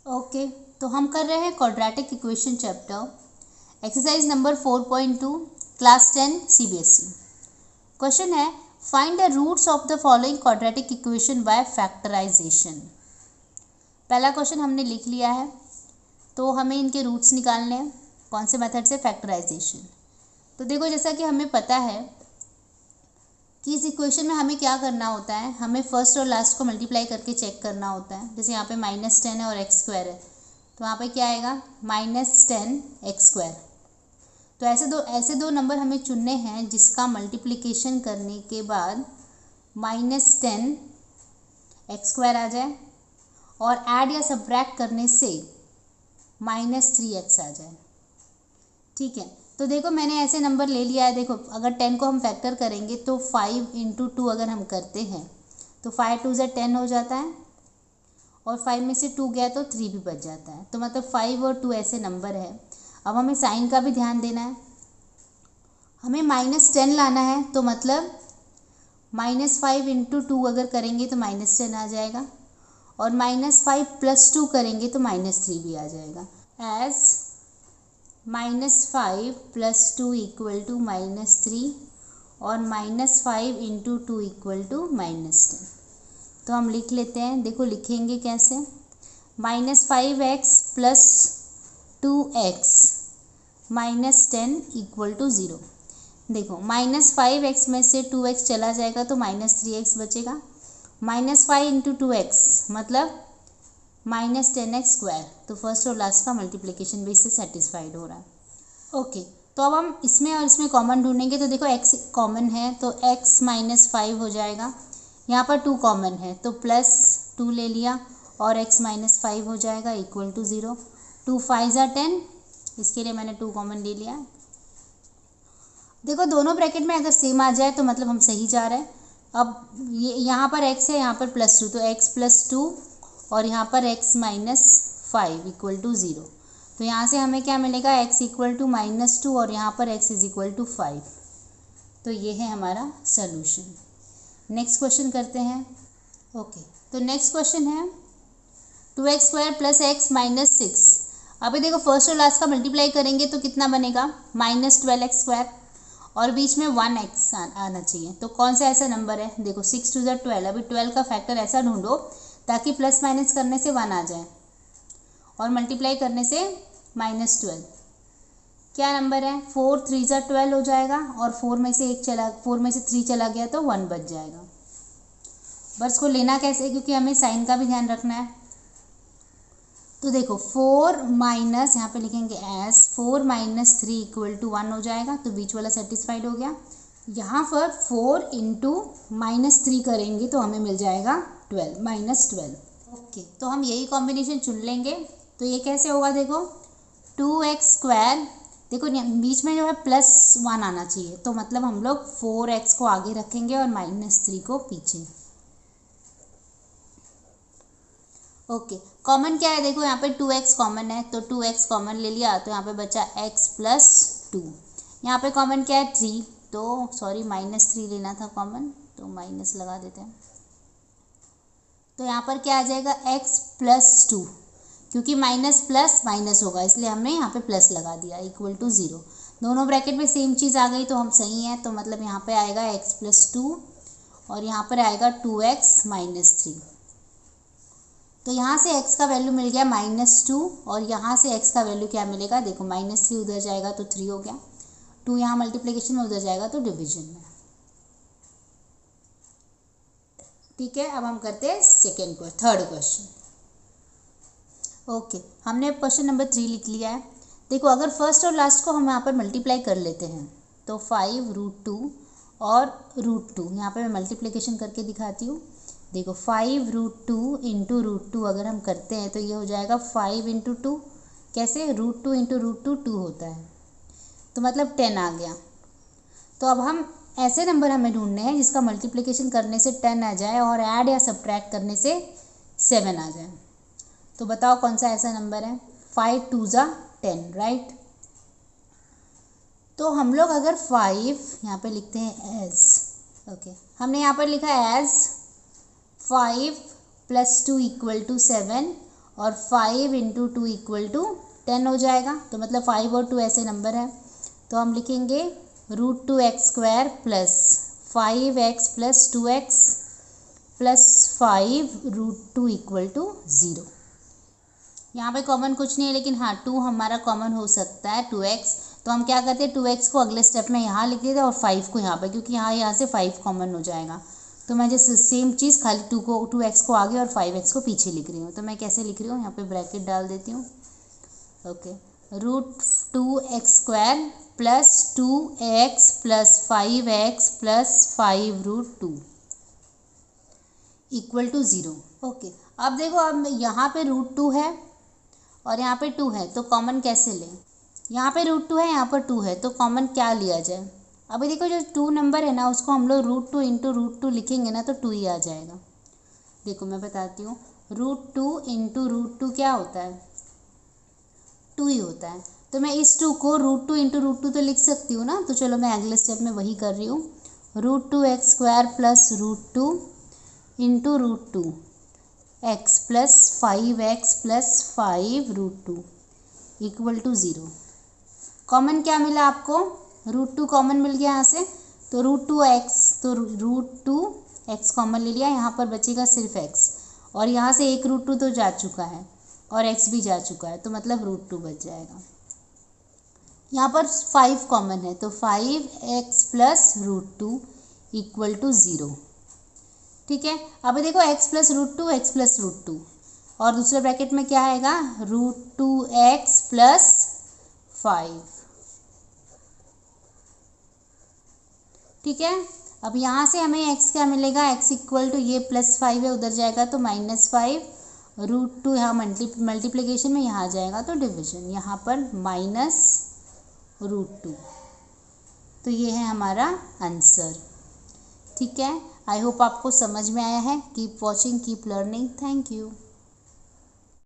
Okay, तो हम कर रहे हैं quadratic equation chapter, exercise number 4.2, class 10 CBSE. Question है find the roots of the following quadratic equation by factorisation. पहला क्वेश्चन हमने लिख लिया है, तो हमें इनके रूट्स निकालने हैं। कौन से मेथड से? फैक्टराइजेशन। तो देखो, जैसा कि हमें पता है कि इस इक्वेशन में हमें क्या करना होता है, हमें फर्स्ट और लास्ट को मल्टीप्लाई करके चेक करना होता है। जैसे यहाँ पे -10 है और x² है, तो यहाँ पे क्या आएगा? -10x²। तो ऐसे दो नंबर हमें चुनने हैं जिसका मल्टीप्लिकेशन करने के बाद -10x² आ जाए और ऐड या सब्ट्रैक्ट करने से -3x आ जाए। ठीक है, तो देखो मैंने ऐसे नंबर ले लिया है। देखो, अगर 10 को हम फैक्टर करेंगे तो 5 × 2 अगर हम करते हैं तो 5 2 = 10 हो जाता है, और 5 में से 2 गया तो 3 भी बच जाता है। तो मतलब 5 और 2 ऐसे नंबर है। अब हमें साइन का भी ध्यान देना है। हमें -10 लाना है, तो मतलब -5 × 2 अगर करेंगे तो -10 आ जाएगा, और -5 + 2 करेंगे तो -3 भी आ जाएगा। एज -5 + 2 = -3 और -5 × 2 = -10। तो हम लिख लेते हैं। देखो लिखेंगे कैसे? -5x + 2x -10 = 0। देखो, -5x में से 2x चला जाएगा तो -3x बचेगा। -5 × 2x मतलब -10x²। तो फर्स्ट और लास्ट का मल्टीप्लिकेशन भी इससे सेटिस्फाइड हो रहा है। ओके, तो अब हम इसमें और इसमें कॉमन ढूंढेंगे। तो देखो x कॉमन है तो x -5 हो जाएगा। यहाँ पर 2 कॉमन है तो +2 ले लिया और x -5 हो जाएगा = 0। 2 5 = 10, इसके लिए मैंने 2 कॉमन ले लिया। देखो, दोनों ब्रैकेट में अगर सेम आ जाए तो मतलब हम सही जा रहे हैं। अब ये यहाँ पर x है, यहाँ पर +2, तो x + 2 और यहाँ पर x -5 = 0। तो यहाँ से हमें क्या मिलेगा? x = -2 और यहाँ पर x = 5। तो ये है हमारा सॉल्यूशन। नेक्स्ट क्वेश्चन करते हैं। ओके, तो नेक्स्ट क्वेश्चन है 2x² + x -6। अभी देखो, फर्स्ट और लास्ट का मल्टीप्लाई करेंगे तो कितना बनेगा? -12x², और बीच में 1x आना चाहिए। तो कौन सा ऐसा नंबर है? देखो, 6 2 = 12। अभी 12 का फैक्टर ऐसा ढूंढो ताकि प्लस माइनस करने से 1 आ जाए और मल्टीप्लाई करने से -12। क्या नंबर है? 4 3 = 12 हो जाएगा, और 4 में से 3 चला गया तो 1 बच जाएगा। बस को लेना कैसे? क्योंकि हमें साइन का भी ध्यान रखना है। तो देखो, 4 माइनस, यहाँ पे लिखेंगे एस 4 - 3 = 1 हो जाएगा, तो बीच वाला सेटिस्फाइड हो गया। यहाँ पर 4 × -3 करेंगे तो हमें मिल जाएगा 12 -12। ओके, तो हम यही कॉम्बिनेशन चुन लेंगे। तो ये कैसे होगा? देखो, 2x², देखो बीच में जो है +1 आना चाहिए, तो मतलब हम लोग 4x को आगे रखेंगे और -3 को पीछे। ओके, कॉमन क्या है? देखो, यहाँ पे 2x कॉमन है, तो 2x कॉमन ले लिया, तो यहाँ पे बचा x + 2। यहाँ पे कॉमन क्या है? 3, तो सॉरी -3 लेना था कॉमन, तो माइनस लगा देते हैं। तो यहाँ पर क्या आ जाएगा? x + 2, क्योंकि माइनस प्लस माइनस होगा इसलिए हमने यहाँ पे प्लस लगा दिया = 0। दोनों ब्रैकेट में सेम चीज़ आ गई तो हम सही हैं। तो मतलब यहाँ पे आएगा x + 2 और यहाँ पर आएगा 2x -3। तो यहाँ से x का वैल्यू मिल गया -2 और यहाँ से x का वैल्यू क्या मिलेगा? देखो, -3 उधर जाएगा तो 3 हो गया, 2 यहाँ मल्टीप्लिकेशन में, उधर जाएगा तो डिवीजन में। ठीक है, अब हम करते हैं थर्ड क्वेश्चन। ओके, हमने क्वेश्चन नंबर 3 लिख लिया है। देखो, अगर फर्स्ट और लास्ट को हम यहाँ पर मल्टीप्लाई कर लेते हैं तो 5 √2 और √2, यहाँ पर मैं मल्टीप्लिकेशन करके दिखाती हूँ। देखो, 5 √2 × √2 अगर हम करते हैं तो ये हो जाएगा 5 × 2। कैसे? √2 × √2 2 होता है, तो मतलब 10 आ गया। तो अब हम ऐसे नंबर हमें ढूंढने हैं जिसका मल्टीप्लिकेशन करने से 10 आ जाए और ऐड या सब्ट्रैक्ट करने से 7 आ जाए। तो बताओ कौन सा ऐसा नंबर है? 5 2 = 10, राइट। तो हम लोग अगर 5 यहाँ पे लिखते हैं एज, ओके, हमने यहाँ पर लिखा एज 5 + 2 = 7 और 5 इंटू 2 इक्वल टू 10 हो जाएगा। तो मतलब 5 और 2 ऐसे नंबर है, तो हम लिखेंगे √2x² plus 5x plus 2x plus 5 √2 equal to 0। यहाँ पे कॉमन कुछ नहीं है, लेकिन हाँ 2 हमारा कॉमन हो सकता है, 2x। तो हम क्या करते हैं, 2x को अगले स्टेप में यहाँ लिख देते हैं और 5 को यहाँ पर, क्योंकि यहाँ से 5 कॉमन हो जाएगा। तो मैं जैसे सेम चीज़ खाली 2x को आगे और 5x को पीछे लिख रही हूँ। तो मैं कैसे लिख रही हूँ, यहाँ पे ब्रैकेट डाल देती हूँ। Okay, √2x² plus 2x plus 5x plus 5 √2 equal to 0। Okay, अब देखो, अब यहाँ पे √2 है और यहाँ पे 2 है, तो कॉमन कैसे लें। यहाँ पे √2 है, यहाँ पर 2 है, तो कॉमन क्या लिया जाए। अभी देखो, जो 2 नंबर है ना, उसको हम लोग √2 इंटू √2 लिखेंगे ना, तो 2 ही आ जाएगा। देखो मैं बताती हूँ, √2 इंटू √2 क्या होता है, 2 ही होता है। तो मैं इस 2 को √2 इंटू √2 तो लिख सकती हूँ ना। तो चलो मैं अगले स्टेप में वही कर रही हूँ, √2x² plus √2 into √2 x plus 5x plus 5 √2 equal to 0। Common क्या मिला आपको, √2 कॉमन मिल गया यहाँ से, तो √2x कॉमन ले लिया, यहाँ पर बचेगा सिर्फ x, और यहाँ से एक √2 तो जा चुका है और x भी जा चुका है, तो मतलब √2 बच जाएगा। यहाँ पर 5 कॉमन है, तो 5x प्लस √2 इक्वल टू 0। ठीक है, अब देखो x प्लस √2 x प्लस √2, और दूसरे ब्रैकेट में क्या आएगा, √2x प्लस 5। ठीक है, अब यहाँ से हमें x क्या मिलेगा, x इक्वल टू ये +5 है, उधर जाएगा तो -5, √2 यहाँ मल्टीप्लिकेशन में, यहाँ जाएगा तो डिवीजन, यहाँ पर -√2। तो ये है हमारा आंसर। ठीक है, आई होप आपको समझ में आया है। Keep watching, keep learning. Thank you.